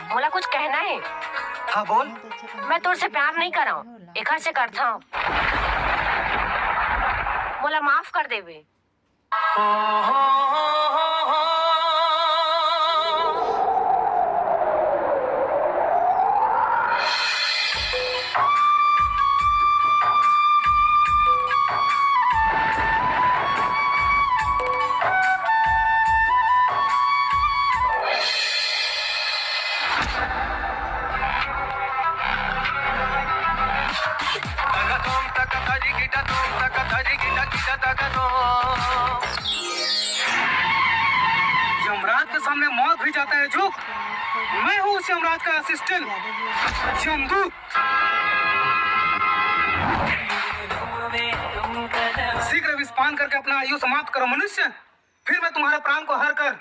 मोला कुछ कहना है। हाँ बोल। मैं तुझसे प्यार नहीं कर रहा हूँ, एकर से करता हूँ। मोला माफ कर देवे। यमराज के सामने मौत भी जाता है झुक। मैं हूँ उस यमराज का असिस्टेंट यमदूत। शीघ्र विष पान करके अपना आयु समाप्त करो मनुष्य, फिर मैं तुम्हारे प्राण को हर कर